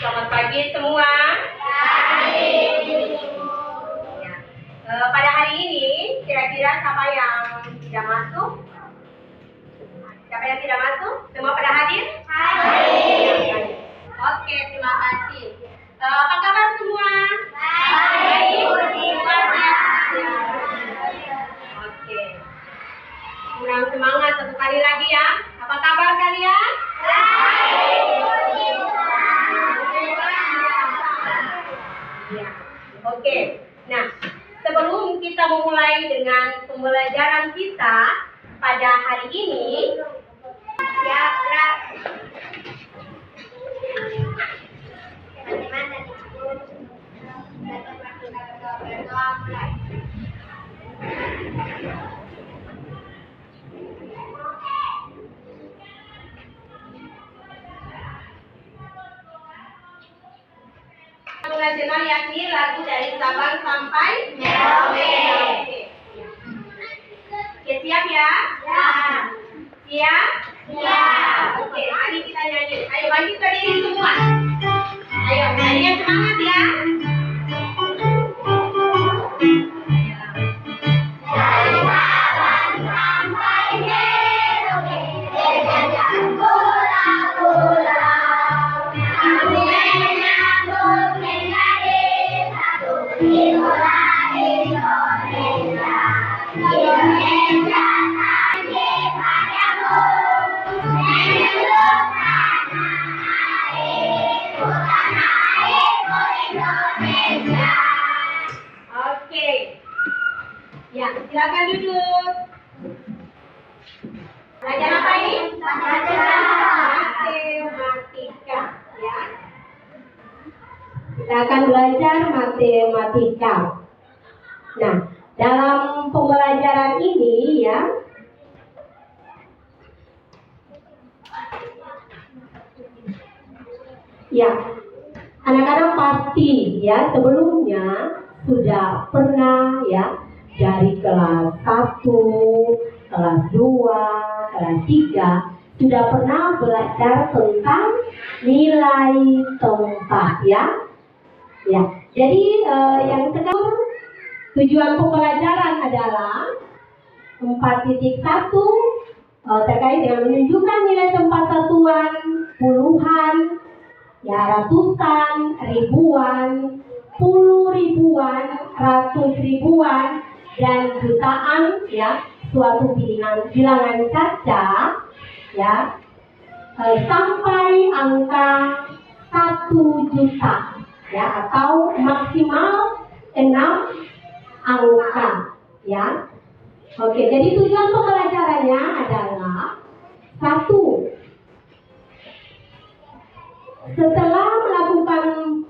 Selamat pagi semua. Ya. Pada hari ini, kira-kira siapa yang tidak masuk? Siapa yang tidak masuk? Semua pada hadir? Hadir. Oke, terima kasih. Apa kabar semua? Baik. Oke. Kurang semangat satu kali lagi ya. Apa kabar kalian? Ya. Oke. Nah, sebelum kita memulai dengan pembelajaran kita pada hari ini, ya, nasional yakni lagu dari Sabang sampai Merauke. Oke, siap ya? Siap? Oke, mari kita nyanyi. Ayo bangkit berdiri semua. Ayo, nyanyi semangat ya. Dari Sabang sampai Merauke, berjalan pulau-pulau, kami menyambut menjadi satu itulah Indonesia. Indonesia kami padamu, menyeluruh tanah airku Indonesia. Oke. Ya, silakan duduk. Belajar apa ini? Matematika, ya. Kita akan belajar matematika. Nah, dalam pembelajaran ini ya, anak-anak pasti ya sebelumnya sudah pernah ya dari kelas 1, kelas 2, kelas 3 sudah pernah belajar tentang nilai tempat ya. Ya, jadi yang sekarang tujuan pembelajaran adalah 4.1 terkait dengan menunjukkan nilai tempat satuan, puluhan, ya ratusan, ribuan, puluh ribuan, ratus ribuan, dan jutaan ya suatu bilangan caca ya sampai angka 1 juta ya atau maksimal 6 angka ya. Oke, jadi tujuan pembelajarannya adalah 1. Setelah melakukan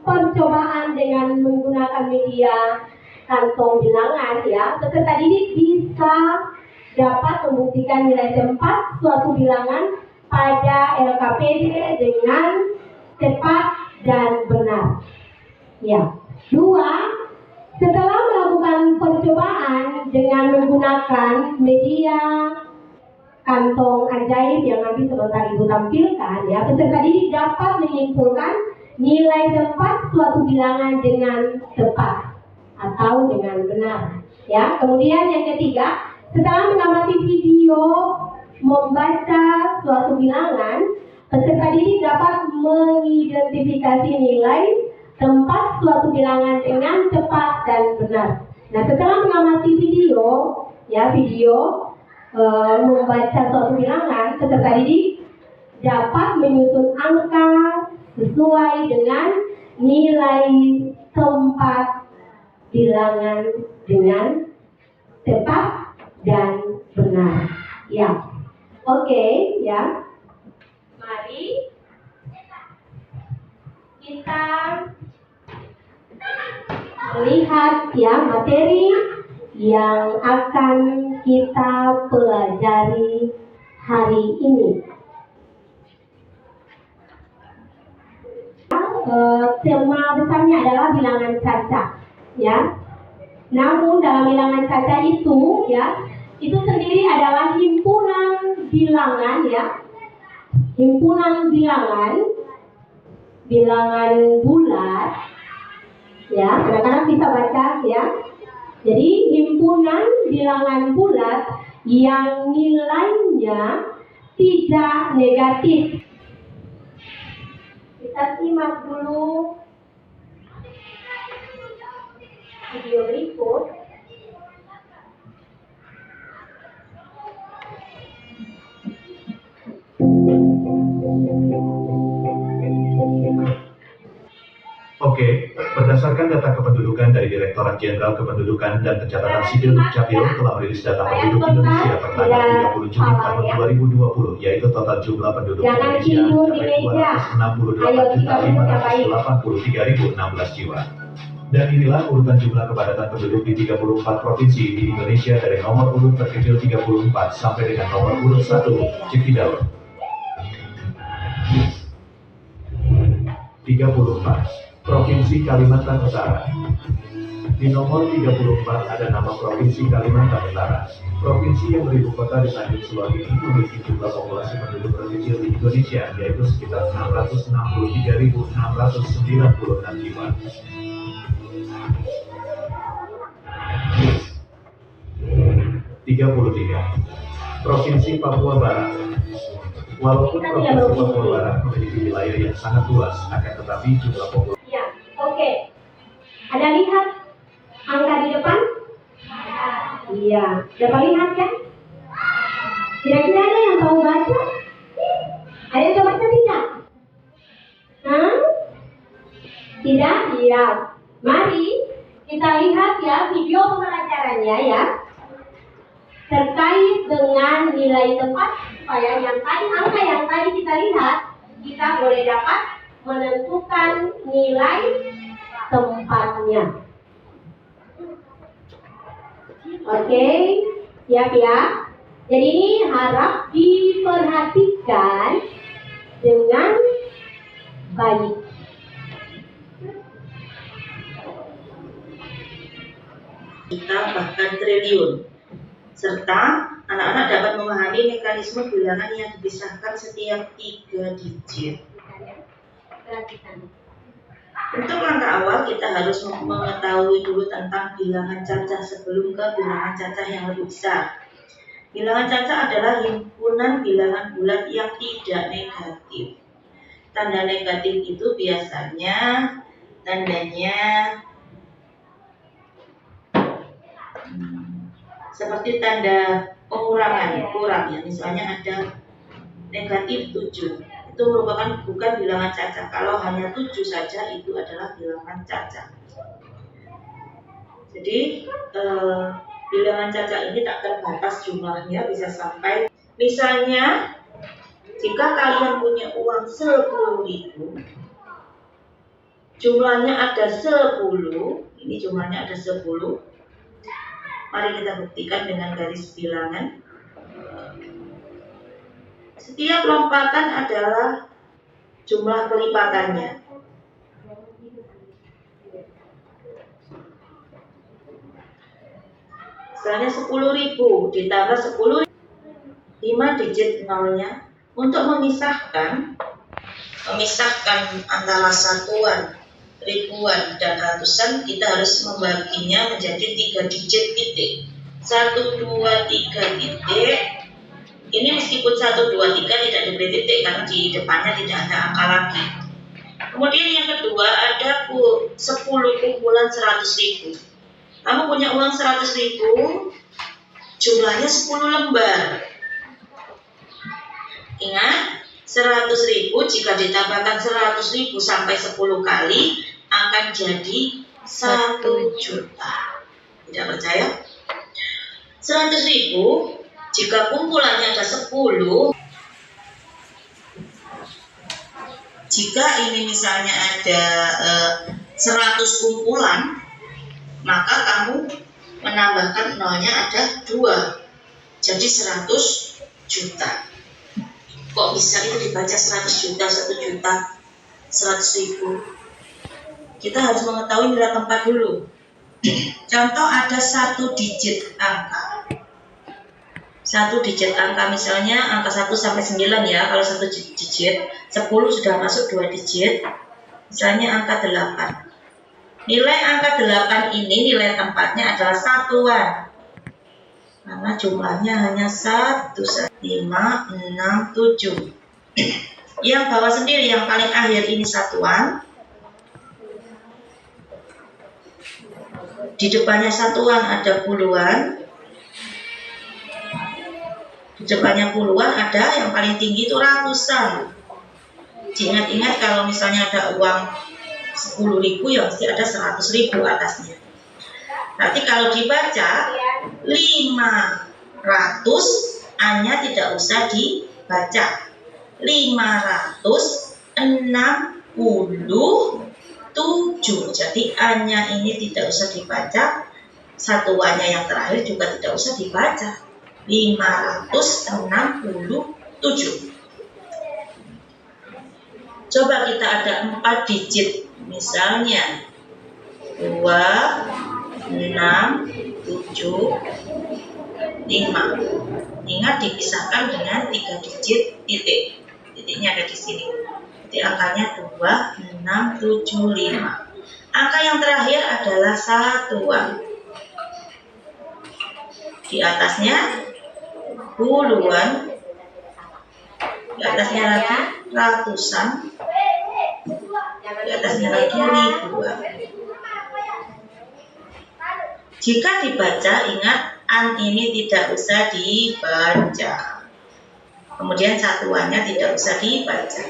percobaan dengan menggunakan media kantong bilangan ya, peserta didik bisa dapat membuktikan nilai tempat suatu bilangan pada LKPD dengan tepat dan benar. Ya. 2. Setelah melakukan percobaan dengan menggunakan media kantong ajaib yang nanti sebentar Ibu tampilkan ya, peserta didik dapat menyimpulkan nilai tempat suatu bilangan dengan tepat atau dengan benar ya. Kemudian yang ketiga, setelah mengamati video membaca suatu bilangan, peserta didik dapat mengidentifikasi nilai tempat suatu bilangan dengan tepat dan benar. Nah, setelah mengamati video membaca suatu bilangan, peserta didik dapat menyusun angka sesuai dengan nilai tempat bilangan dengan tepat dan benar. Ya, oke, ya. Mari kita melihat ya materi yang akan kita pelajari hari ini. Tema besarnya adalah bilangan caca, ya. Namun dalam bilangan caca itu, ya, itu sendiri adalah himpunan bilangan, ya, himpunan bilangan bilangan bulat, ya, anak-anak bisa baca ya. Jadi himpunan bilangan bulat yang nilainya tidak negatif. Kita simak dulu video berikut. Oke, berdasarkan data kependudukan dari Direktorat Jenderal Kependudukan dan Pencatatan Sipil Dukcapil telah merilis data penduduk Indonesia per tanggal 30 Juni tahun 2020, yaitu total jumlah penduduk Indonesia mencapai 268.583.016 jiwa. Dan inilah urutan jumlah kepadatan penduduk di 34 provinsi di Indonesia dari nomor urut terkecil 34 sampai dengan nomor urut 1, Cekidau. 34. Provinsi Kalimantan Utara. Di nomor 34 ada nama Provinsi Kalimantan Utara. Provinsi yang beribu kota di Tanjung Suwak ini memiliki jumlah populasi penduduk terkecil di Indonesia, yaitu sekitar 663.696 jiwa. Provinsi Papua Barat. Walaupun Provinsi Papua Barat memiliki wilayah yang sangat luas, akan tetapi jumlah populasi. Ya, oke. Ada lihat angka di depan? Iya, dapat lihat kan? Kira-kira ada yang tahu baca? Ada yang tahu baca tidak? Hah? Tidak? Iya. Mari kita lihat ya video pembelajarannya ya. Terkait dengan nilai tepat supaya angka yang tadi kita lihat, kita boleh dapat menentukan nilai tempatnya. Oke, siap ya. Jadi ini harap diperhatikan dengan baik. Juta bahkan triliun. Serta anak-anak dapat memahami mekanisme bilangan yang dipisahkan setiap 3 digit. Untuk langkah awal kita harus mengetahui dulu tentang bilangan cacah sebelum ke bilangan cacah yang lebih besar. Bilangan cacah adalah himpunan bilangan bulat yang tidak negatif. Tanda negatif itu biasanya tandanya seperti tanda pengurangan, kurang ya. Misalnya ada negatif 7. Itu merupakan bukan bilangan cacah. Kalau hanya 7 saja itu adalah bilangan cacah. Jadi bilangan cacah ini tak terbatas jumlahnya, bisa sampai misalnya jika kalian punya uang 10.000, jumlahnya ada 10, ini jumlahnya ada 10. Mari kita buktikan dengan garis bilangan. Setiap lompatan adalah jumlah kelipatannya. Misalnya 10.000 ditambah 10, 5 digit nolnya. Untuk memisahkan antara satuan, ribuan, dan ratusan, kita harus membaginya menjadi 3 digit titik. 1, 2, 3 titik. Ini meskipun 1, 2, 3 tidak diberi titik karena di depannya tidak ada angka lagi. Kemudian yang kedua ada 10 kumpulan 100.000. Kamu punya uang 100.000, jumlahnya 10 lembar. Ingat, 100.000 jika ditambahkan 100.000 sampai 10 kali akan jadi 1 juta. Tidak percaya? 100.000 jika kumpulannya ada 10, jika ini misalnya ada 100 kumpulan, maka kamu menambahkan nolnya ada 2, jadi 100 juta. Kok bisa itu dibaca 100 juta, 1 juta, 100.000? Kita harus mengetahui nilai tempat dulu. Contoh ada 1 digit angka. 1 digit angka misalnya angka 1 sampai 9 ya. Kalau 1 digit, 10 sudah masuk 2 digit, Misalnya angka 8. Nilai angka 8 ini nilai tempatnya adalah satuan. Karena jumlahnya hanya 1, 5, 6, 7. Yang bawah sendiri, yang paling akhir ini satuan. Di depannya satuan ada puluhan. Di depannya puluhan ada yang paling tinggi itu ratusan. Ingat-ingat kalau misalnya ada uang 10.000 ya mesti ada 100.000 atasnya. Berarti kalau dibaca 500 A-nya tidak usah dibaca. 567. Jadi A-nya ini tidak usah dibaca. Satuannya yang terakhir juga tidak usah dibaca. 567. Coba kita ada 4 digit. Misalnya 2, 6, 7, 5. Ingat dipisahkan dengan 3 digit titik. Titiknya ada di sini. Jadi angkanya 2, 6, 7, 5. Angka yang terakhir adalah satuan. Di atasnya puluhan. Di atasnya lagi ratusan. Di atasnya lagi ribuan. Jika dibaca, ingat an ini tidak usah dibaca. Kemudian satuannya tidak usah dibaca.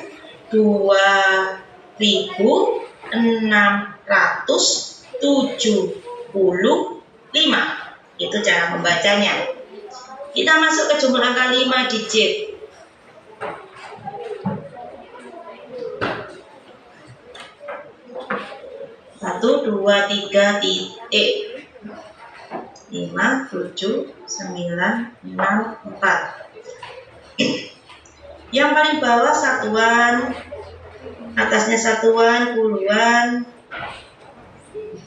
2675. Itu cara membacanya. Kita masuk ke jumlah angka 5 digit. 1, 2, 3 titik. 5, 7, 9, 6, 4. Yang paling bawah satuan, atasnya satuan puluhan,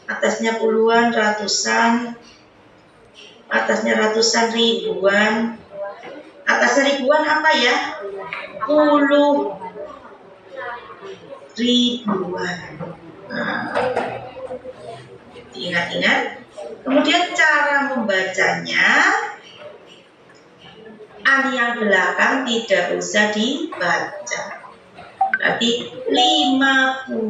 atasnya puluhan ratusan, atasnya ratusan ribuan. Atasnya ribuan apa ya? Puluh ribuan. Ingat-ingat. Kemudian cara membacanya, an yang belakang tidak usah dibaca. Berarti 57.000.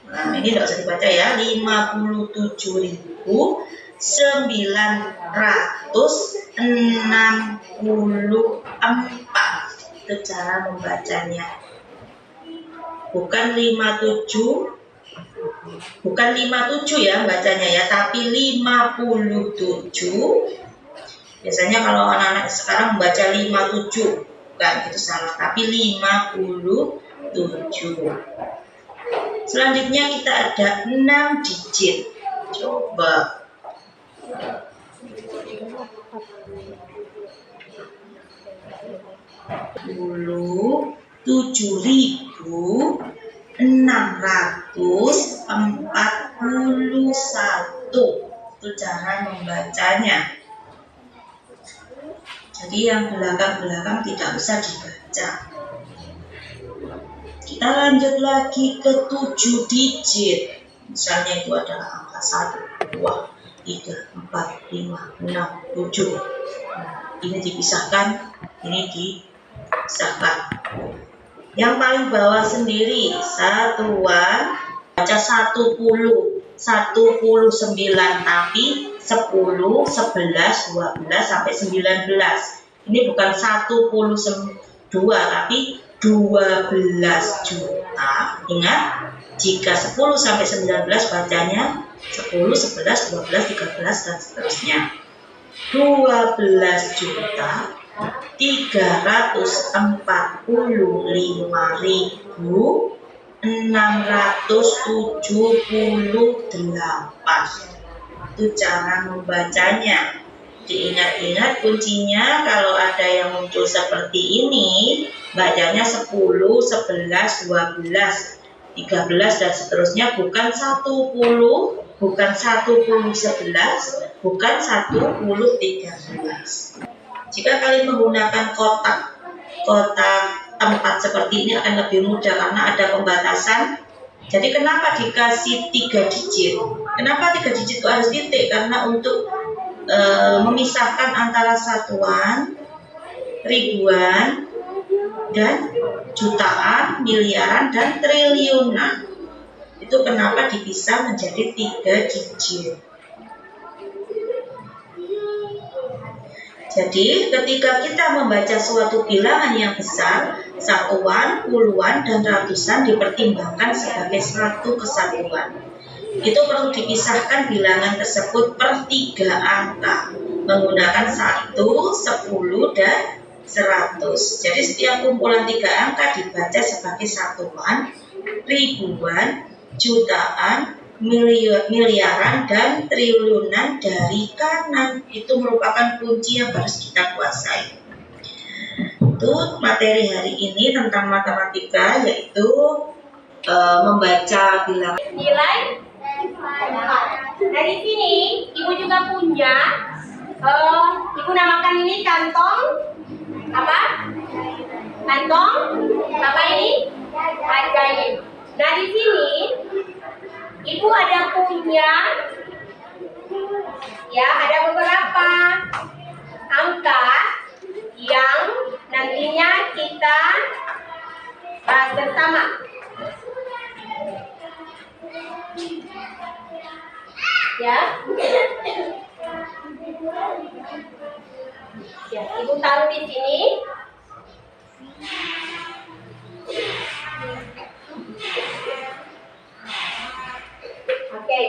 Nah, ini tidak usah dibaca ya. 57.964. Itu cara membacanya. Bukan 57 ya bacanya ya, tapi 57. Biasanya kalau anak-anak sekarang membaca 57, bukan, itu salah, tapi 57. Selanjutnya kita ada 6 digit. Coba. Puluh 7.641. Itu cara membacanya. Jadi yang belakang-belakang tidak usah dibaca. Kita lanjut lagi ke 7 digit. Misalnya itu adalah angka 1, 2, 3, 4, 5, 6, 7. Ini dipisahkan, ini dipisahkan. Yang paling bawah sendiri satuan baca 10, 109, tapi 10, 11, 12 sampai 19. Ini bukan 102 tapi 12 juta. Ingat, jika 10 sampai 19 bacanya 10, 11, 12, 13 dan seterusnya. 12 juta 345.678. Itu cara membacanya. Diingat-ingat kuncinya kalau ada yang muncul seperti ini, bacanya 10, 11, 12, 13 dan seterusnya, bukan 10, bukan 10, 11, bukan 10, 13. Jika kalian menggunakan kotak tempat seperti ini akan lebih mudah karena ada pembatasan. Jadi kenapa dikasih 3 digit? Kenapa 3 digit kok harus titik? Karena untuk memisahkan antara satuan, ribuan, dan jutaan, miliaran, dan triliunan. Itu kenapa dipisah menjadi 3 digit. Jadi ketika kita membaca suatu bilangan yang besar, satuan, puluhan, dan ratusan dipertimbangkan sebagai satu kesatuan. Itu perlu dipisahkan bilangan tersebut per 3 angka menggunakan 1, 10, dan 100. Jadi setiap kumpulan 3 angka dibaca sebagai satuan, ribuan, jutaan, miliaran, dan triliunan dari kanan. Itu merupakan kunci yang harus kita kuasai. Itu materi hari ini tentang matematika, yaitu membaca bilangan. Nilai 4. Dari sini ibu juga punya, ibu namakan ini kantong apa? Kantong apa ini? Ajaib. Nah di sini ibu ada punya, ya ada beberapa angka yang nantinya kita bahas bersama. Ya, ya ibu taruh di sini. Oke.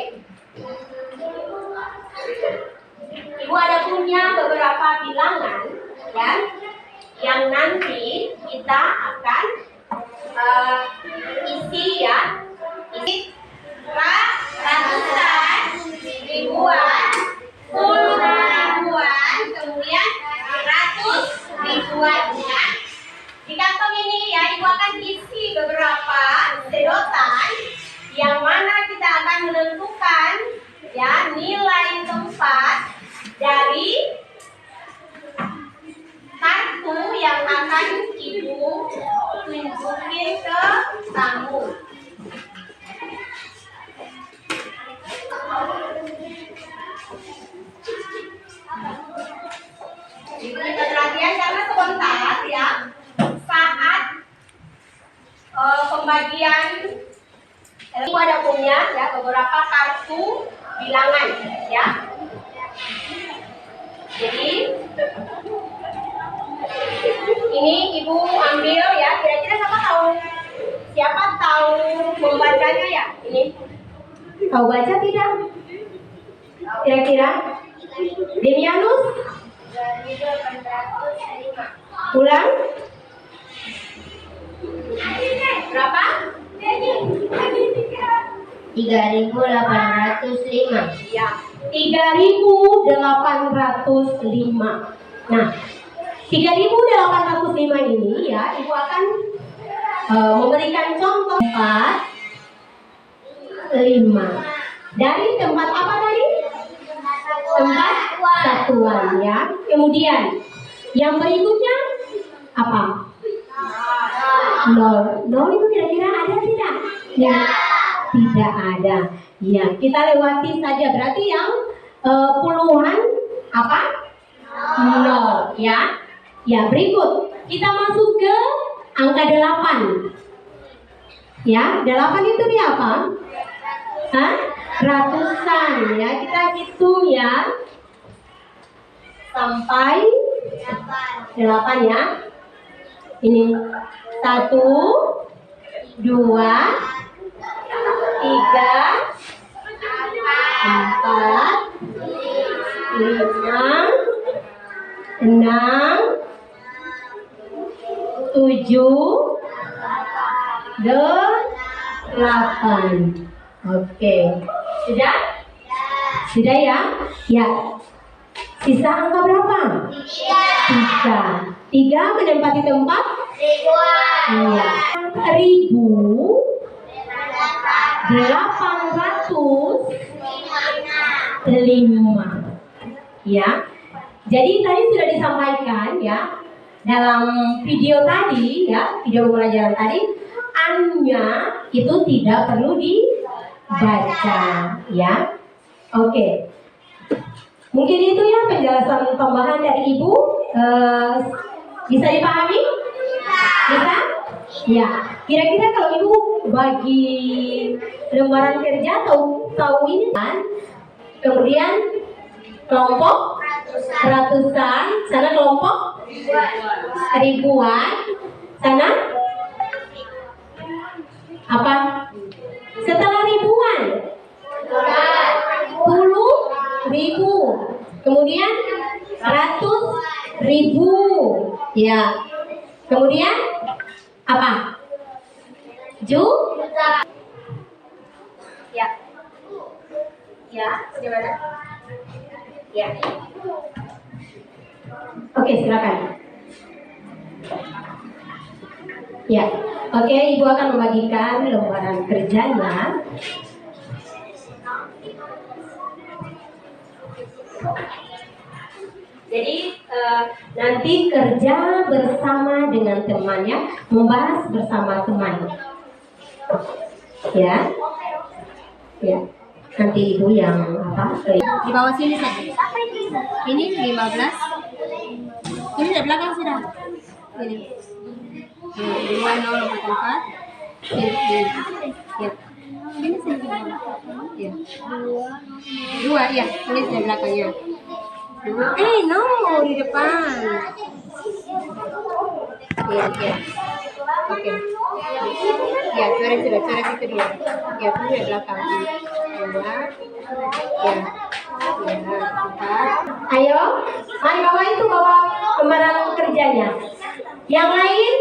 Ibu ada punya beberapa bilangan ya yang nanti kita akan isi ya. Isi ratusan, ribuan, puluhan ribuan, kemudian ratus ribuan ya. Di kantong ini ya ibu akan isi beberapa sedotan yang mana kita akan menentukan ya nilai tempat dari kartu yang akan ibu tunjukin ke tamu. Ibu minta perhatian karena sebentar ya saat pembagian. Ibu ada punya ya beberapa kartu bilangan ya. Jadi ini ibu ambil ya. Kira-kira siapa tahu membacanya ya? Ini tahu baca tidak? Kira-kira Demianus? Ulang? Berapa? 3.805. Ya, 3.805. Nah, 3.805 ini ya, ibu akan memberikan contoh 4, 5. Dari tempat apa tadi? Tempat satuan ya. Kemudian yang berikutnya apa? Nol itu kira-kira ada tidak? Ya, tidak ada. Ya, kita lewati saja. Berarti yang puluhan apa? Nol ya. Ya, berikut kita masuk ke angka 8. Ya, 8 itu dia apa? Hah? Ratusan ya. Kita hitung ya sampai 8 ya. Ini 1, 2, 3, 4, 5, 6, 7, 8. Oke, sudah? Sudah ya? Ya. Sisa angka berapa? 3. 3 menempati tempat? Iya. 1.805. Ya. Jadi tadi sudah disampaikan ya dalam video tadi ya, video pembelajaran tadi, an-nya itu tidak perlu dibaca ya. Oke. Mungkin itu ya penjelasan tambahan dari Ibu. Bisa dipahami? Bisa? Ya. Kira-kira kalau Ibu bagi lembaran kerja tahu ini kan? Kemudian kelompok ratusan, sana kelompok ribuan, sana apa? Setelah ribuan, 10.000, kemudian 100.000, ya. Kemudian apa? Juta. Ya. Ya, bagaimana? Ya. Oke, silakan. Ya, oke, Ibu akan membagikan lembaran kerjanya. Jadi nanti kerja bersama dengan temannya, membahas bersama teman. Ya, ya. Nanti Ibu yang apa? Di bawah sini saja. Ini 15. Ini di belakang sudah. Ini. 2044. Ini. Ya. Ini sini. Ya. 2 ya, tulis di belakangnya. 2. No, di depan. Ya, ya. Oke. Ya, coret itu dulu. Ya, tulis di belakang. Ya. Ya. Ayo, mari bawa lembaran kerjanya. Yang lain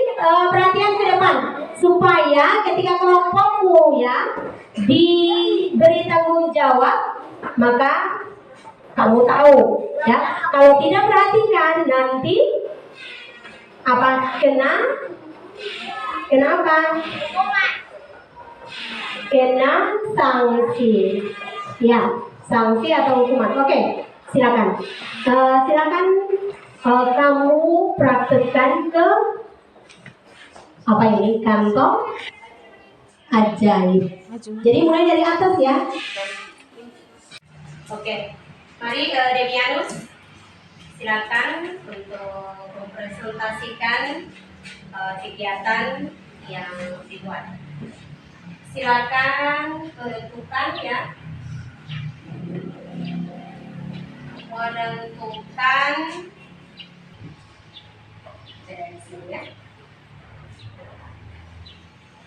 perhatian ke depan supaya ketika kelompokmu ya diberi tanggung jawab, maka kamu tahu ya. Kalau tidak perhatikan nanti apa kena apa? Kena sanksi. Ya, sanksi atau hukuman. Oke, silakan. Silakan kamu praktekkan ke apa ini? Kantor ajaib. Jadi mulai dari atas ya. Oke. Mari Demianus, silakan untuk mempresentasikan kegiatan yang dibuat. Silakan menentukan ya. Menentukan dari sini ya.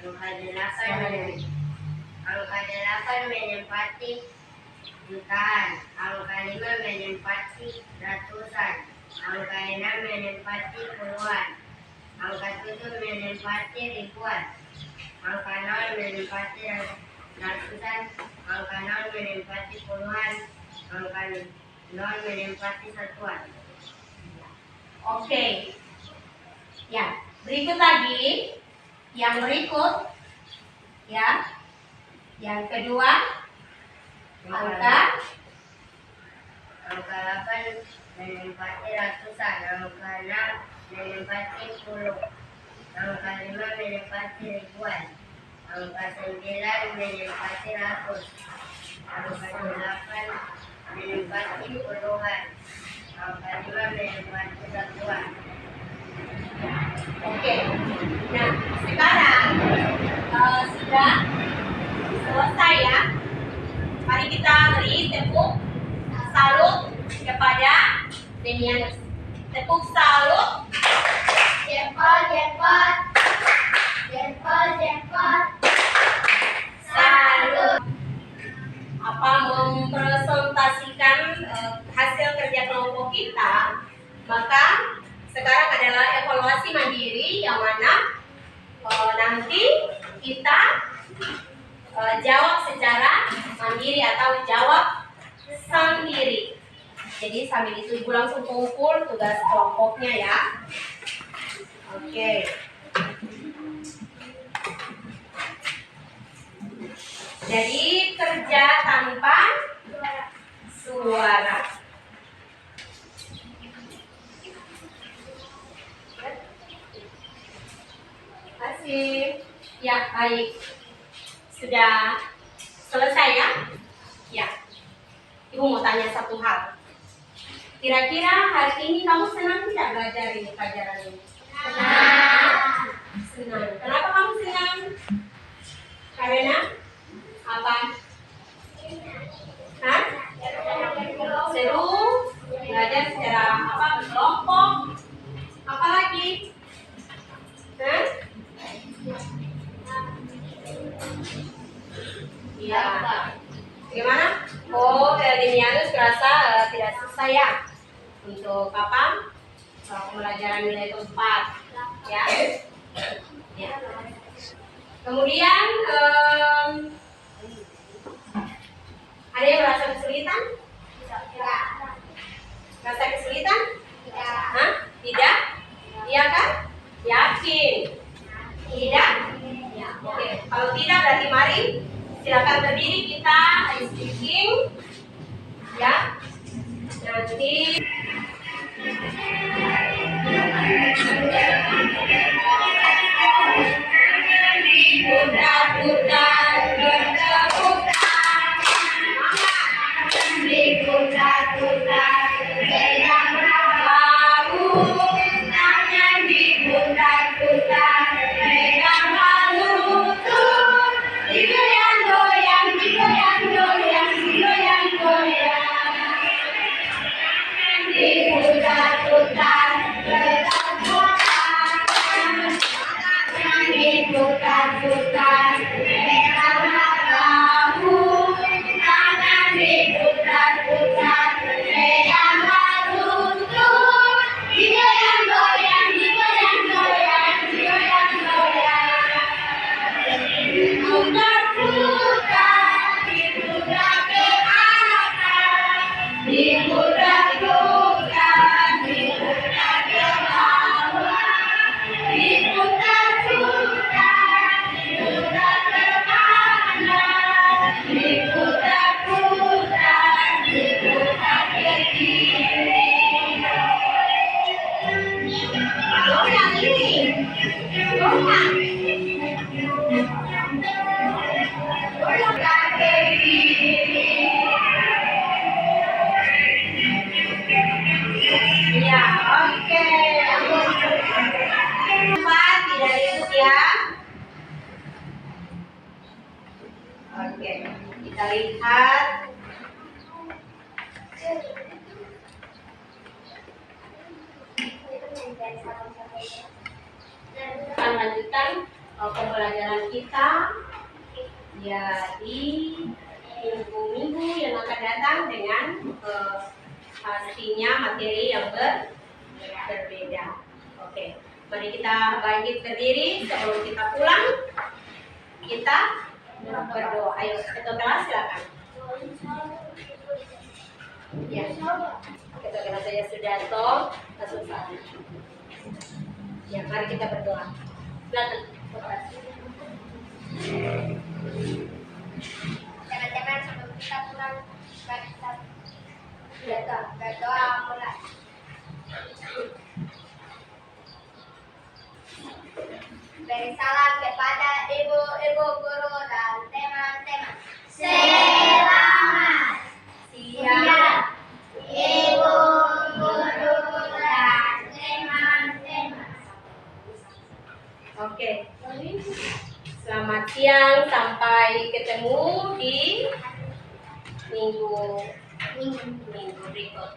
Angka 8 menempati jutaan, angka 5 menempati ratusan, angka 6 menempati puluhan, angka 7 menempati ribuan, angka 0 menempati ratusan, angka 0 menempati puluhan, angka 0 menempati satuan. Oke. Ya, berikut lagi yang berikut ya. Yang kedua angka 8 menempati ratusan, angka 6 menempati puluh, angka 5 menempati ribuan, angka 9 menempati ratus, angka 8 menempati puluhan, angka 5 menempati satuan. Oke. Nah, sekarang sudah selesai ya. Mari kita beri tepuk salut kepada Demianus. Tepuk salut. Jempol, jempol, jempol, jempol. Salut. Apa mempresentasikan hasil kerja kelompok kita, maka sekarang adalah evaluasi mandiri yang mana nanti kita jawab secara mandiri atau jawab sendiri. Jadi sambil itu Ibu langsung kumpul tugas kelompoknya ya. Oke. Jadi kerja tanpa suara. Ya, baik. Sudah selesai ya? Ya. Ibu mau tanya satu hal. Kira-kira hari ini kamu senang tidak belajar ini pelajaran ini? Senang. Kenapa kamu senang? Karena apa? Hah? Seru. Belajar secara apa? Berkelompok. Apa lagi? Hah? Iya. Bagaimana? Oh, Dinianus merasa tidak susah ya untuk apa? Pembelajaran nilai keempat, ya. Ya. Kemudian ada yang merasa kesulitan? Tidak. Merasa kesulitan? Tidak. Hah? Tidak? Iya kan? Yakin? Tidak? Ya. Oke. Kalau tidak berarti mari silakan berdiri, kita ice breaking. Ya. Nanti putar-putar berputar, diputar-putar pegang bahu, tangan diputar-putar pegang bahu, digoyang-goyang, digoyang-goyang, digoyang-goyang, diputar-putar diputar-putar pegang bahu, tangan diputar-putar pegang bahu, digoyang-goyang, digoyang-goyang, digoyang-goyang, diputar-putar, diputar ke atas, diputar-putar, diputar ke bawah, diputar-putar, diputar ke kanan, diputar-putar, diputar ke kiri. Goyang ini, goyang. Goyang ke kiri. Ya, oke. Empat, tidak ikut ya. Oke, kita lihat. Kita lanjutkan pembelajaran kita ya di minggu-minggu yang akan datang dengan pastinya materi yang berbeda. Oke, mari kita bangkit berdiri sebelum kita pulang. Kita berdoa. Ayo, ketua kelas silakan. Ya, ketua kelas saya Sudarto, Kasusan. Ya, mari kita berdoa. Silakan. Teman-teman, sebelum kita pulang, mari kita berdoa mulai. Beri salam kepada ibu-ibu guru dan teman-teman. Selamat siang, ibu guru dan teman-teman. Oke. Selamat siang, sampai ketemu di minggu berikut.